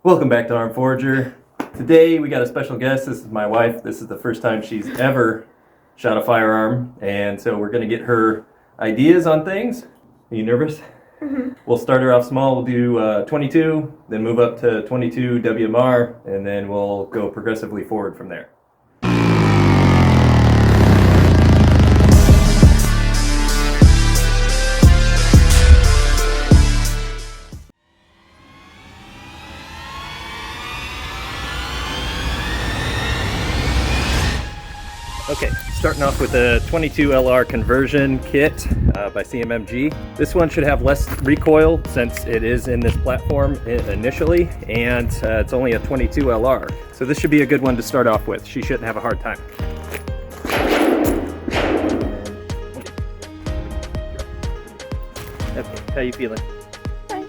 Welcome back to ARMEDFORAGER. Today we got a special guest. This is my wife. This is the first time she's ever shot a firearm, and so we're going to get her ideas on things. Are you nervous? Mm-hmm. We'll start her off small. We'll do 22, then move up to 22 WMR, and then we'll go progressively forward from there. Okay, starting off with a 22 LR conversion kit by CMMG. This one should have less recoil since it is in this platform initially, and it's only a 22 LR. So this should be a good one to start off with. She shouldn't have a hard time. Okay, how you feeling? Fine.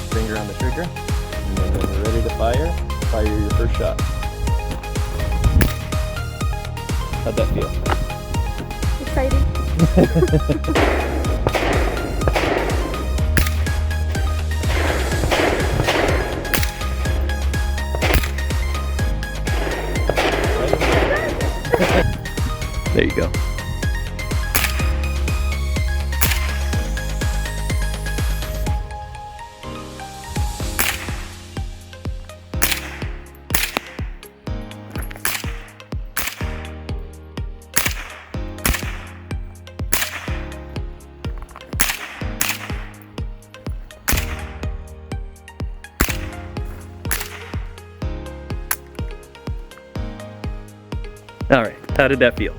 Finger on the trigger, and then when you're ready to fire your first shot. How'd that feel? Exciting. There you go. All right, how did that feel?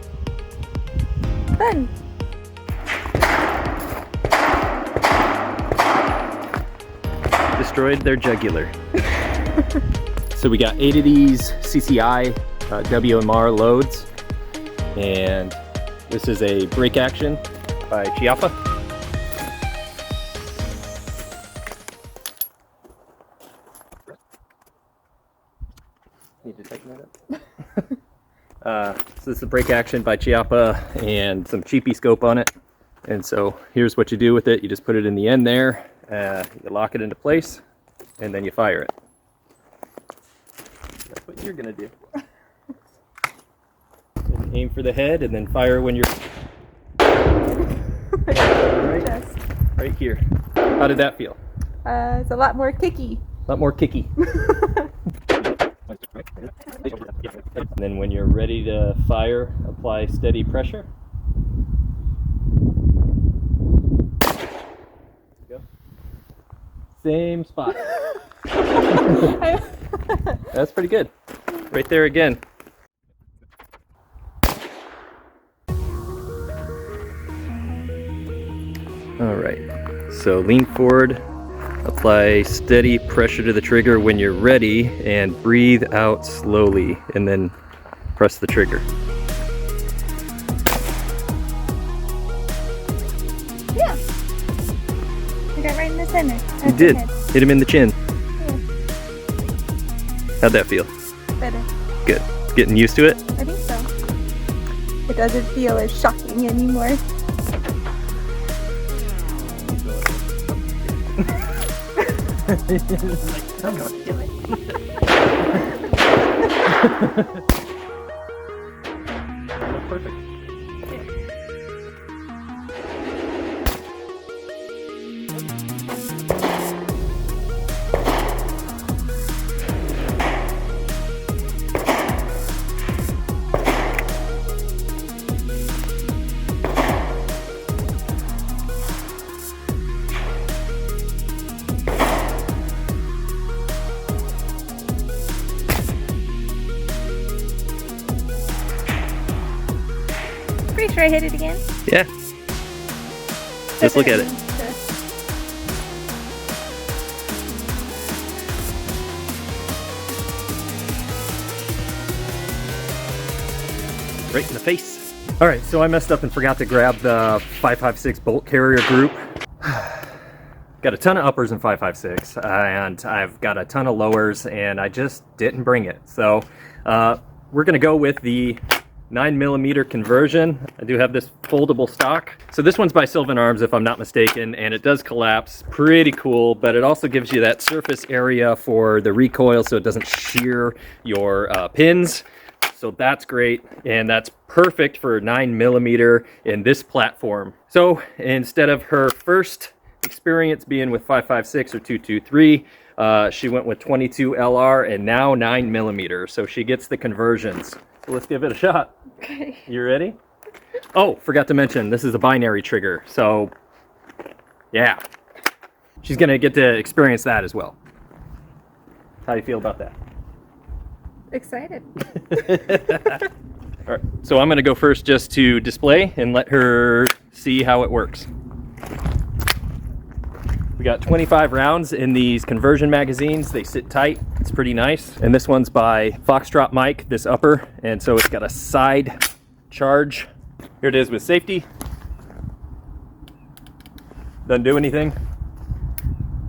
Fun. Destroyed their jugular. So we got 8 of these CCI WMR loads, and this is a break action by Chiappa. Need to tighten that up. So this is a break action by Chiappa and some cheapy scope on it. And so here's what you do with it. You just put it in the end there, you lock it into place, and then you fire it. That's what you're gonna do. And aim for the head and then fire when you're right here. How did that feel? It's a lot more kicky. A lot more kicky. And then when you're ready to fire, apply steady pressure. Go. Same spot. That's pretty good. Right there again. All right, so lean forward. Apply steady pressure to the trigger when you're ready, and breathe out slowly, and then press the trigger. Yeah. I got right in the center. You did. Hit him in the chin. Yeah. How'd that feel? Better. Good. Getting used to it? I think so. It doesn't feel as shocking anymore. I'm gonna kill it. Perfect. Pretty sure I hit it again. Yeah. Just look at it. Right in the face. All right, so I messed up and forgot to grab the 5.56 bolt carrier group. Got a ton of uppers in 5.56, and I've got a ton of lowers, and I just didn't bring it. So we're gonna go with the 9mm conversion. I do have this foldable stock. So this one's by Sylvan Arms, if I'm not mistaken, and it does collapse. Pretty cool, but it also gives you that surface area for the recoil so it doesn't shear your pins. So that's great, and that's perfect for 9mm in this platform. So instead of her first experience being with 5.56 or 2.23, she went with 22 LR and now 9mm. So she gets the conversions. So let's give it a shot. Okay. You ready? Oh, forgot to mention, this is a binary trigger. So yeah, she's gonna get to experience that as well. How do you feel about that? Excited. All right, so I'm gonna go first just to display and let her see how it works. We got 25 rounds in these conversion magazines. They sit tight, it's pretty nice. And this one's by Foxtrot Mike, this upper, and so it's got a side charge. Here it is with safety. Doesn't do anything.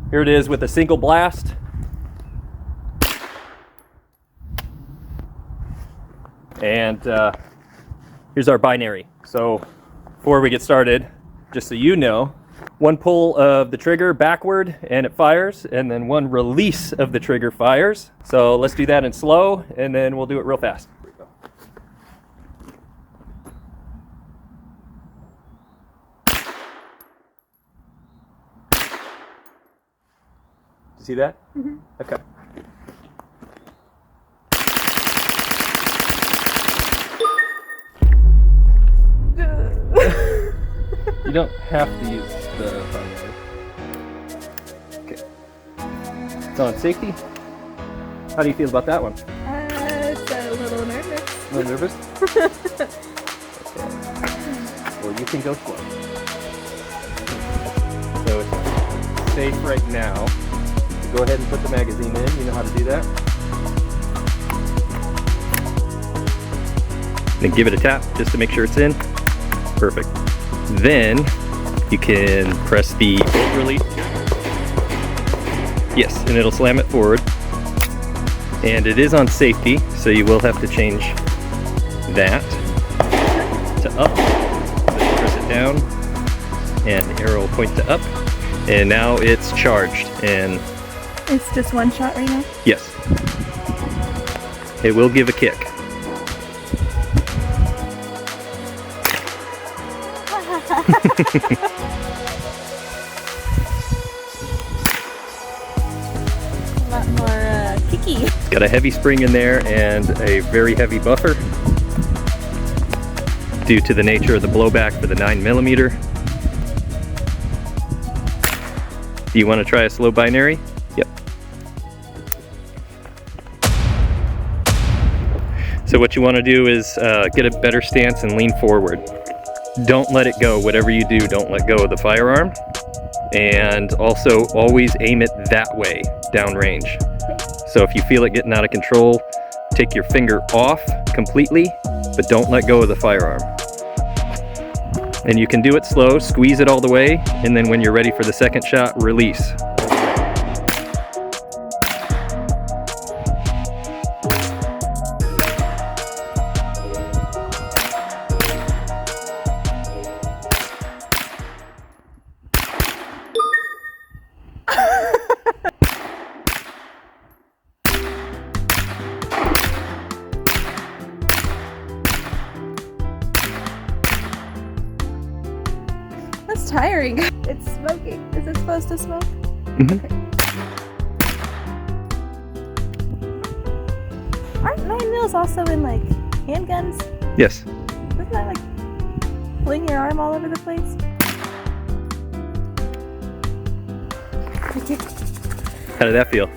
Here it is with a single blast. And here's our binary. So before we get started, just so you know, one pull of the trigger backward and it fires, and then one release of the trigger fires. So let's do that in slow, and then we'll do it real fast. See that? Mm-hmm. Okay. You don't have to use the primary. Okay. It's on safety. How do you feel about that one? It's a little nervous. A little nervous? Okay. Well, you can go slow. So it's safe right now. So go ahead and put the magazine in. You know how to do that. Then give it a tap just to make sure it's in. Perfect. Then you can press the bolt release. Yes, and it'll slam it forward. And it is on safety, so you will have to change that to up. Then press it down, and the arrow will point to up. And now it's charged. And it's just one shot right now? yes. It will give a kick. A lot more kicky. It's got a heavy spring in there and a very heavy buffer due to the nature of the blowback for the 9mm. Do you want to try a slow binary? Yep. So what you want to do is get a better stance and lean forward. Don't let it go. Whatever you do, don't let go of the firearm. And also always aim it that way, downrange. So if you feel it getting out of control, take your finger off completely, but don't let go of the firearm. And you can do it slow, squeeze it all the way, and then when you're ready for the second shot, release. That's tiring. It's smoking. Is it supposed to smoke? Mm-hmm. Okay. Aren't 9mm also in like handguns? Yes. Doesn't that like fling your arm all over the place? How did that feel?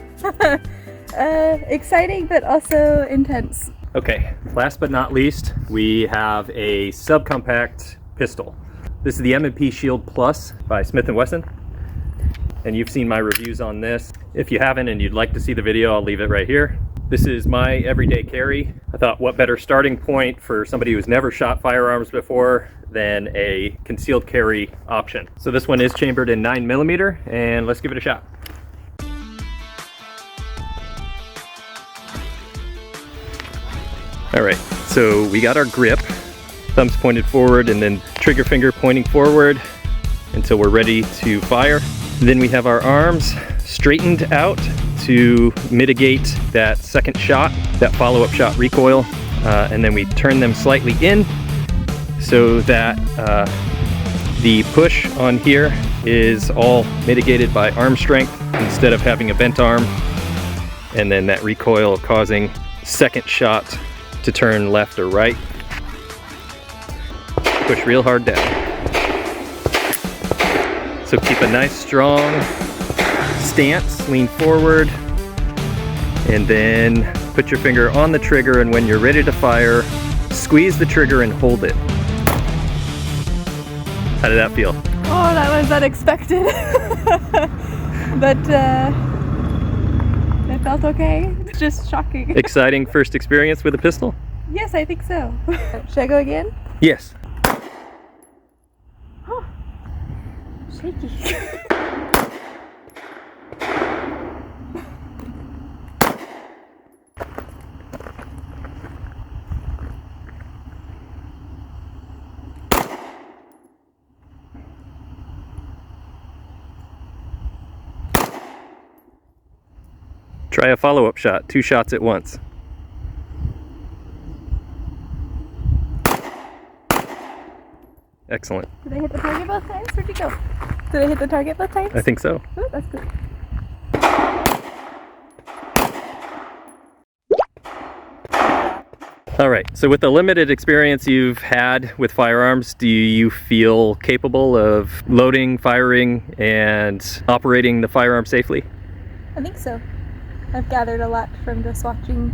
Exciting, but also intense. Okay, last but not least, we have a subcompact pistol. This is the M&P Shield Plus by Smith & Wesson. And you've seen my reviews on this. If you haven't and you'd like to see the video, I'll leave it right here. This is my everyday carry. I thought what better starting point for somebody who's never shot firearms before than a concealed carry option. So this one is chambered in 9mm, and let's give it a shot. All right, So we got our grip, thumbs pointed forward and then trigger finger pointing forward until we're ready to fire. Then we have our arms straightened out to mitigate that second shot, that follow-up shot recoil. And then we turn them slightly in so that the push on here is all mitigated by arm strength instead of having a bent arm, and then that recoil causing second shot to turn left or right. Push real hard down. So keep a nice strong stance, lean forward, and then put your finger on the trigger, and when you're ready to fire, squeeze the trigger and hold it. How did that feel? Oh, that was unexpected. But it felt okay. It's just shocking. Exciting first experience with a pistol? Yes, I think so. Should I go again? Yes. Oh, shaky. Try a follow-up shot, 2 shots at once. Excellent. Did I hit the target both times? Where'd you go? Did I hit the target both times? I think so. Ooh, that's good. All right, so with the limited experience you've had with firearms, do you feel capable of loading, firing, and operating the firearm safely? I think so. I've gathered a lot from just watching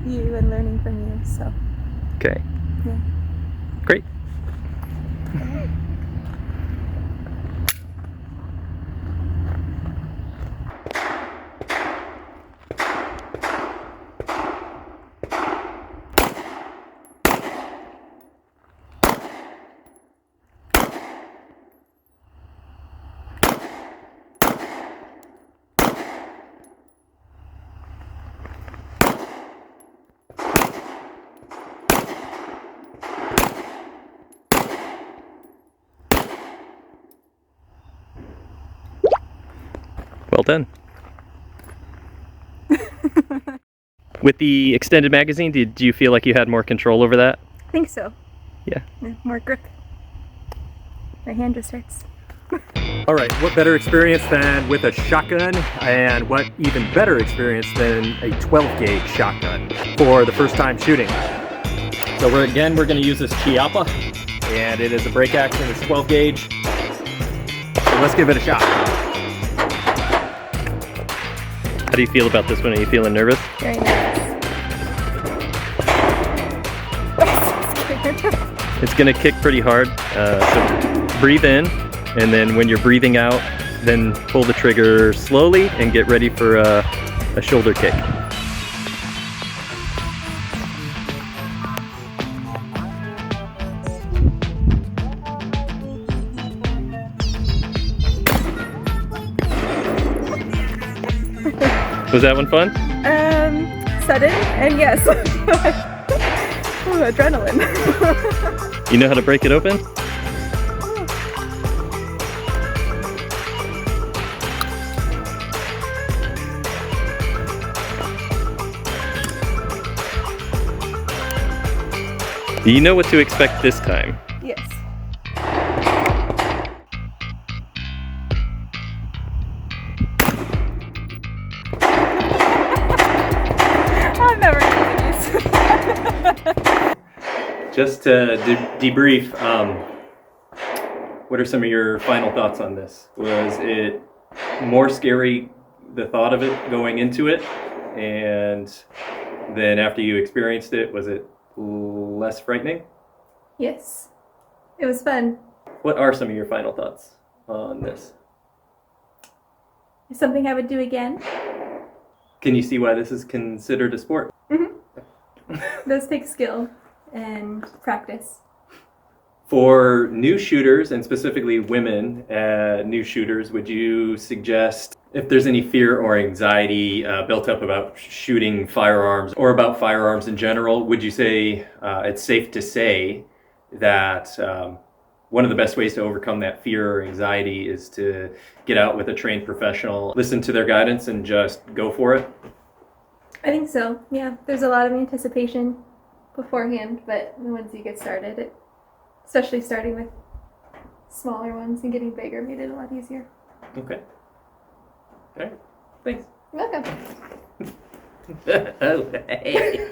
you and learning from you, so. Okay. Yeah. Great. Well done. With the extended magazine, did you feel like you had more control over that? I think so. Yeah. More grip. My hand just hurts. All right, what better experience than with a shotgun, and what even better experience than a 12 gauge shotgun for the first time shooting. So we're going to use this Chiappa, and it is a break action, it's 12 gauge. So let's give it a shot. How do you feel about this one? Are you feeling nervous? Very nervous. I'm so scared. It's going to kick pretty hard, so breathe in, and then when you're breathing out, then pull the trigger slowly and get ready for a shoulder kick. Was that one fun? Sudden and yes. Ooh, adrenaline. You know how to break it open? You know what to expect this time. Yes. I'm never gonna do this. Just to debrief, what are some of your final thoughts on this? Was it more scary, the thought of it going into it, and then after you experienced it, was it less frightening? Yes. It was fun. What are some of your final thoughts on this? It's something I would do again. Can you see why this is considered a sport? Mm-hmm. It does take skill and practice. For new shooters, and specifically women new shooters, would you suggest if there's any fear or anxiety built up about shooting firearms or about firearms in general, would you say it's safe to say that one of the best ways to overcome that fear or anxiety is to get out with a trained professional, listen to their guidance, and just go for it? I think so. Yeah, there's a lot of anticipation beforehand, but once you get started, especially starting with smaller ones and getting bigger, made it a lot easier. Okay. All right. Thanks. You're welcome. Oh, hey.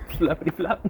Flappity flap.